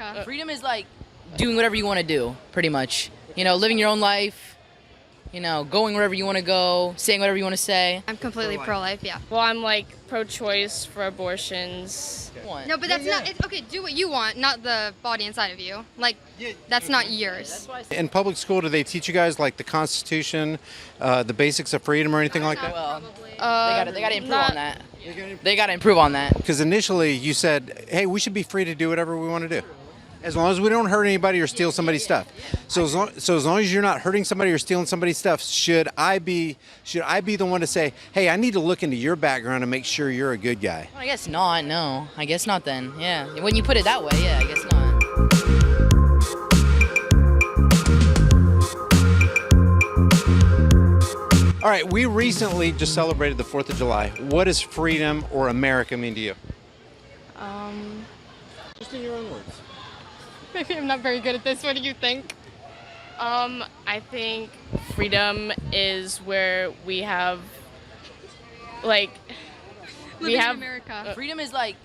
America. Freedom is like doing whatever you want to do, pretty much. You know, living your own life, you know, going wherever you want to go, saying whatever you want to say. I'm completely pro-life, yeah. Well, I'm like pro-choice for abortions. What? No, but that's not, it's, okay, do what you want, not the body inside of you. Like, that's not yours. In public school, do they teach you guys like the Constitution, the basics of freedom or anything like that? Well, Probably. they gotta improve on that. They gotta improve on that. Because initially you said, hey, we should be free to do whatever we want to do. As long as we don't hurt anybody or steal somebody's stuff. So as long as you're not hurting somebody or stealing somebody's stuff, should I be the one to say, hey, I need to look into your background and make sure you're a good guy? I guess not, no. I guess not then, yeah. When you put it that way, yeah, I guess not. All right, we recently just celebrated the 4th of July. What does freedom or America mean to you? Just in your own words. Maybe I'm not very good at this. What do you think? I think freedom is where we have, like, Living in America. Freedom is like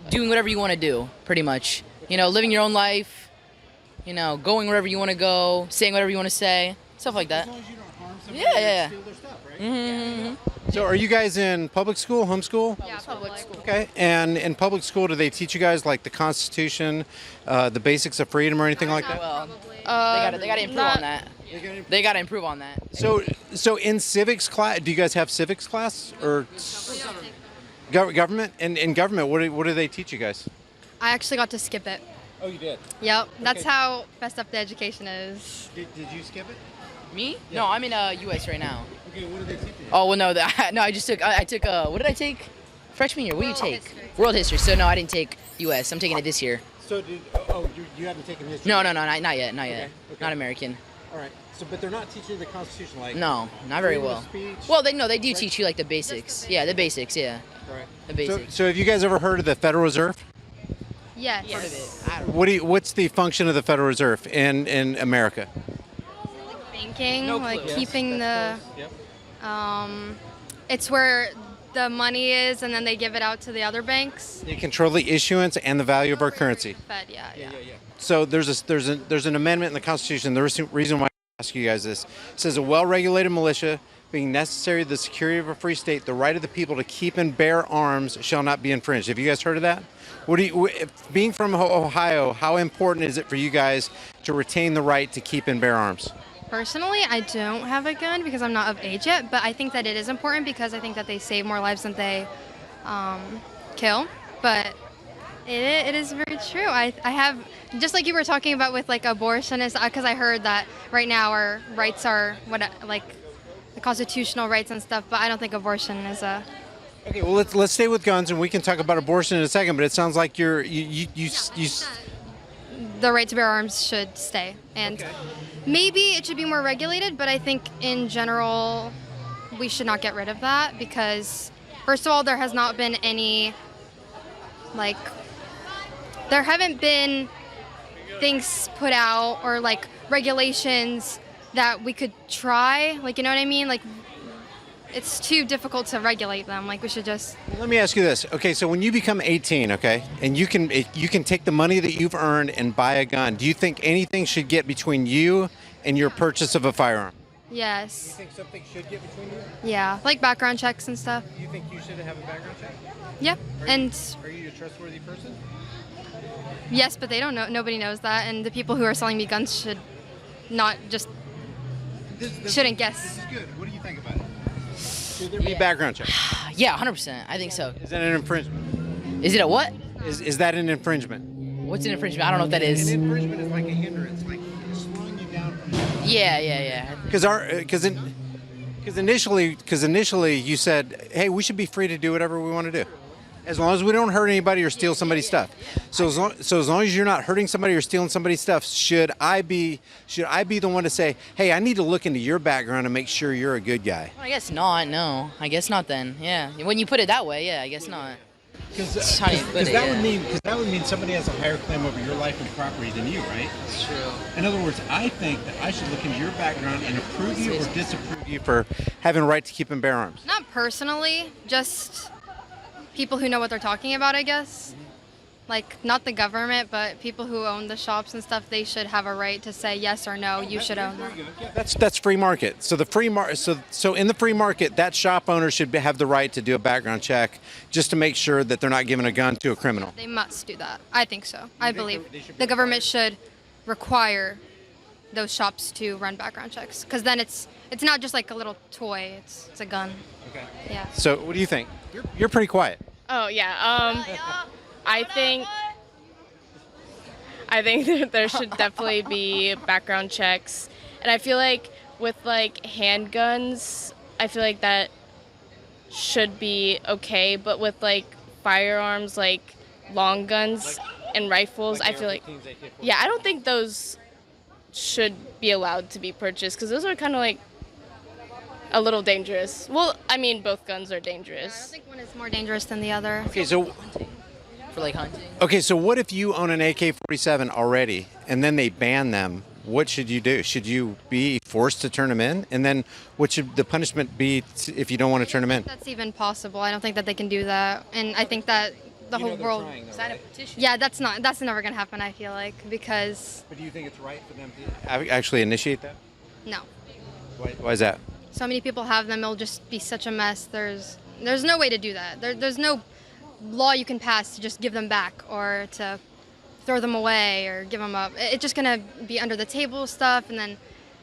doing whatever you want to do, pretty much. You know, living your own life, you know, going wherever you want to go, saying whatever you want to say, stuff like that. As long as you don't harm somebody Yeah. or steal their stuff, right? Mm-hmm. So are you guys in public school, homeschool? Yeah, public school. Okay, and in public school, do they teach you guys like the Constitution, the basics of freedom or anything like that? Well, Probably. they gotta improve on that. They gotta improve on that. So in civics class, do you guys have civics class or government? And in government, what do they teach you guys? I actually got to skip it. Oh, you did. Yep, that's Okay. how messed up the education is. Did you skip it? Me? No, I'm in U.S. right now. Okay, what do they teach you? Oh well, no, no, I just took. I took. What did I take? Freshman year. What do you World take? history. World history. So no, I didn't take U.S. I'm taking it this year. So you haven't taken history? No, not yet. Okay. Not American. All right. So, but they're not teaching you the Constitution, like No, not very freedom well. of speech? Well, they do teach you like the basics. Yeah, the basics. Yeah, All right. the basics. So have you guys ever heard of the Federal Reserve? Yes. Part of it. I don't What's the function of the Federal Reserve in America? Banking, No like clue. keeping the, it's where the money is and then they give it out to the other banks. They control the issuance and the value of our currency. Fed, yeah. So there's an amendment in the Constitution. The reason why I ask you guys this, it says a well-regulated militia being necessary to the security of a free state, the right of the people to keep and bear arms shall not be infringed. Have you guys heard of that? Being from Ohio, how important is it for you guys to retain the right to keep and bear arms? Personally, I don't have a gun because I'm not of age yet, but I think that it is important because I think that they save more lives than they kill. But it is very true. I have, just like you were talking about with like abortion, because I heard that right now our rights are like the constitutional rights and stuff, but I don't think abortion is a. Okay, well let's stay with guns and we can talk about abortion in a second. But it sounds like you The right to bear arms should stay, and maybe it should be more regulated. But I think in general, we should not get rid of that because, first of all, there has not been any there haven't been things put out or like regulations that we could try. Like, you know what I mean? Like, it's too difficult to regulate them. Like, we should just. Let me ask you this. Okay, so when you become 18, okay, and you can take the money that you've earned and buy a gun, do you think anything should get between you and your purchase of a firearm? Yes. You think something should get between you? Yeah, like background checks and stuff. Do you think you should have a background check? Yeah, and Are you a trustworthy person? yes, but they don't know. Nobody knows that, and the people who are selling me guns should not just shouldn't guess. This is good. What do you think about it? Should there be background checks? Yeah, 100%. I think so. Is that an infringement? Is it a what? Is that an infringement? What's an infringement? I don't know what that is. An infringement is like a hindrance, like slowing you down from. Yeah. Because initially you said, hey, we should be free to do whatever we want to do, as long as we don't hurt anybody or steal somebody's stuff. So as long as you're not hurting somebody or stealing somebody's stuff, should I be the one to say, hey, I need to look into your background and make sure you're a good guy? I guess not. No, I guess not then. Yeah, when you put it that way, yeah, I guess not. Because that would mean somebody has a higher claim over your life and property than you, right? It's true. In other words, I think that I should look into your background and approve you or disapprove you for having a right to keep and bear arms. Not personally, just people who know what they're talking about, I guess. Like, not the government, but people who own the shops and stuff, they should have a right to say yes or no, you should own them. That's free market. So the free so in the free market, that shop owner should have the right to do a background check just to make sure that they're not giving a gun to a criminal. They must do that. I think so. I believe the government should require those shops to run background checks, because then it's not just like a little toy. It's a gun. Okay. Yeah. So what do you think? You're pretty quiet. Oh yeah. I think that there should definitely be background checks, and I feel like with like handguns, I feel like that should be okay, but with like firearms, like long guns and rifles, I feel like I don't think those should be allowed to be purchased, because those are kind of like a little dangerous. Well, I mean, both guns are I don't dangerous. think one is more dangerous than the other. Okay, so For like hunting. okay, so what if you own an AK-47 already and then they ban them? What should you do? Should you be forced to turn them in? And then what should the punishment be if you don't want to turn them in? That's even possible. I don't think that they can do that, and I think that the whole world. Sign a petition. Yeah, that's never gonna happen. I feel like, because But do you think it's right for them to actually initiate that? no, Why is that? so many people have them. It'll just be such a mess. There's no way to do that. There's no law you can pass to just give them back or to throw them away or give them up. It's just gonna be under the table stuff, and then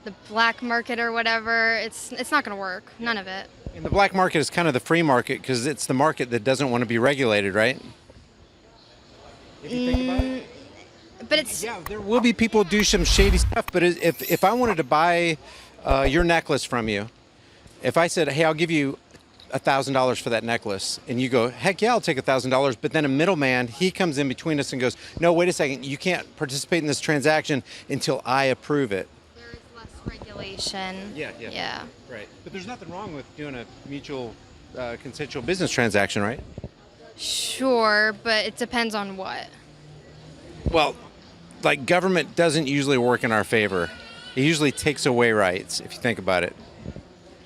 the black market or whatever. It's not gonna work. None of it. And the black market is kind of the free market because it's the market that doesn't want to be regulated, right? If you think about it. But it's Yeah, there will be people who do some shady stuff, but if I wanted to buy your necklace from you, if I said, hey, I'll give you $1,000 for that necklace, and you go, heck yeah, I'll take $1,000, but then a middleman, he comes in between us and goes, no, wait a second, you can't participate in this transaction until I approve it. there is less regulation. Yeah. Right. But there's nothing wrong with doing a mutual consensual business transaction, right? Sure, but it depends on what. Well, like government doesn't usually work in our favor. It usually takes away rights, if you think about it.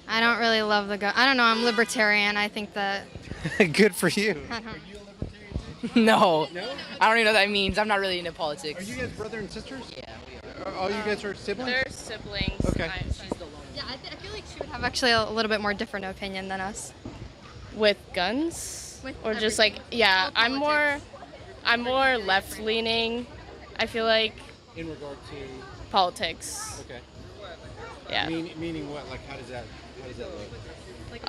I don't really love the gun. I don't know. I'm libertarian. I think that. Good for you. I don't, No. No? I don't even know what that means. I'm not really into politics. Are you guys brother and sisters? Yeah, we are. All you guys are siblings? They're siblings. Okay. She's the yeah, I feel like she would have actually a little bit more different opinion than us. with guns, With or just like everything. yeah. All I'm more left leaning. I feel like In regard to, politics. okay. Yeah. Meaning what? Like how does that look?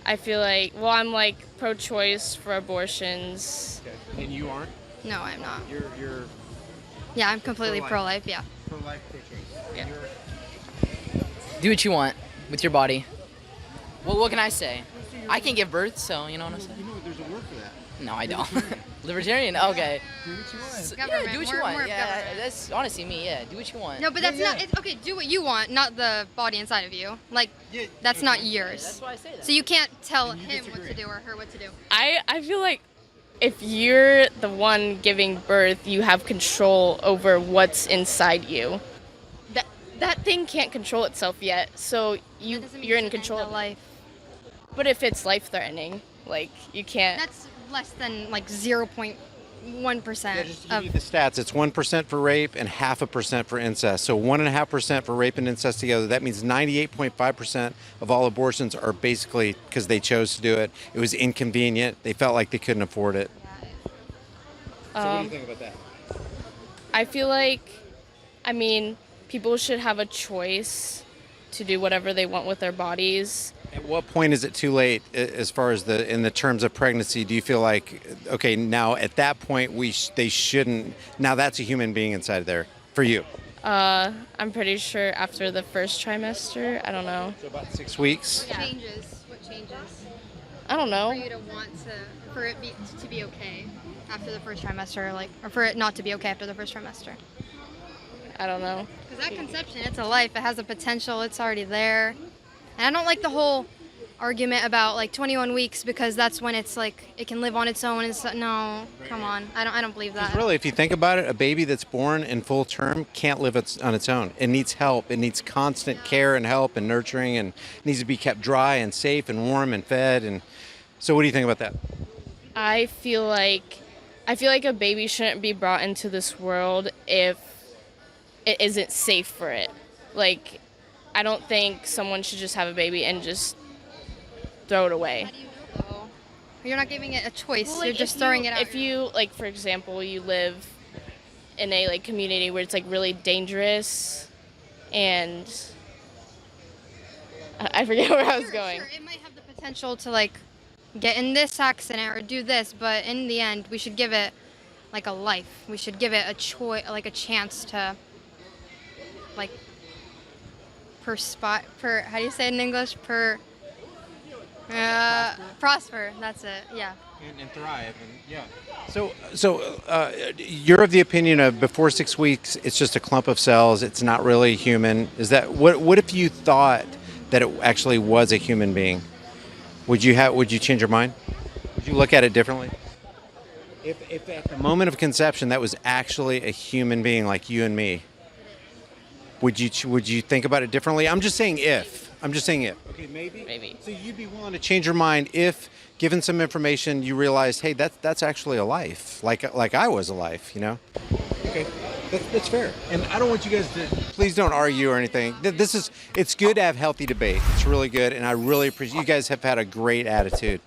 I feel like I'm like pro-choice for abortions. Okay. And you aren't? No, I'm not. You're Yeah, I'm completely Pro-life. pro-life. Yeah. pro-life, pro-choice. Yeah. Do what you want with your body. Well, what can I say? I can give birth, so you know what I'm saying? You know there's a word for that. No, I don't. Libertarian? Okay. Do what you want. Government. Yeah, do what you More want. of Yeah, government. that's honestly me. Yeah, do what you want. No, but that's Yeah, not. It's, okay, do what you want, not the body inside of you. Like, Yeah, that's not yours. That's why I say that. So you can't tell you him what disagree. to do or her what to do. I feel like if you're the one giving birth, you have control over what's inside you. That thing can't control itself yet, so That doesn't mean you're you in should control end of the it. life. But if it's life-threatening, like you can't. That's less than like 0.1% Yeah, just to give of. you the stats, it's 1% for rape and 0.5% for incest. So 1.5% for rape and incest together. That means 98.5% of all abortions are basically because they chose to do it. It was inconvenient. They felt like they couldn't afford it. So what do you think about that? I feel like, I mean, people should have a choice to do whatever they want with their bodies. At what point is it too late as far as in the terms of pregnancy? Do you feel like, okay, now at that point they shouldn't, now that's a human being inside there for you? I'm pretty sure after the first trimester, I don't know. So about 6 weeks? What changes? What changes I don't for you know. to want for it to be okay after the first trimester, like, or for it not to be okay after the first trimester? I don't know. Because that conception, it's a life. It has a potential. It's already there. And I don't like the whole argument about like 21 weeks because that's when it's like it can live on its own. No, come on. I don't believe that. Really, if you think about it, a baby that's born in full term can't live on its own. It needs help. It needs constant care and help and nurturing, and needs to be kept dry and safe and warm and fed. And so, what do you think about that? I feel like a baby shouldn't be brought into this world if it isn't safe for it. Like, I don't think someone should just have a baby and just throw it away. How do you know though? You're not giving it a choice. Well, You're like, just throwing it out. If you, like, for example, you live in a like community where it's like really dangerous, and I forget where I was going. Sure, it might have the potential to like get in this accident or do this, but in the end, we should give it like a life. We should give it a choice, like a chance to like how do you say it in English? Prosper. That's it. Yeah. And thrive, and yeah. You're of the opinion of before 6 weeks, it's just a clump of cells. It's not really human. Is that what if you thought that it actually was a human being? Would you change your mind? Would you look at it differently? If at the moment of conception that was actually a human being like you and me, would you think about it differently? I'm just saying if. Okay, maybe. Maybe. So you'd be willing to change your mind if, given some information, you realize, hey, that's actually a life, like I was a life, you know? Okay, that's fair. And I don't want you guys to please don't argue or anything. It's good to have healthy debate. It's really good, and I really appreciate you guys have had a great attitude.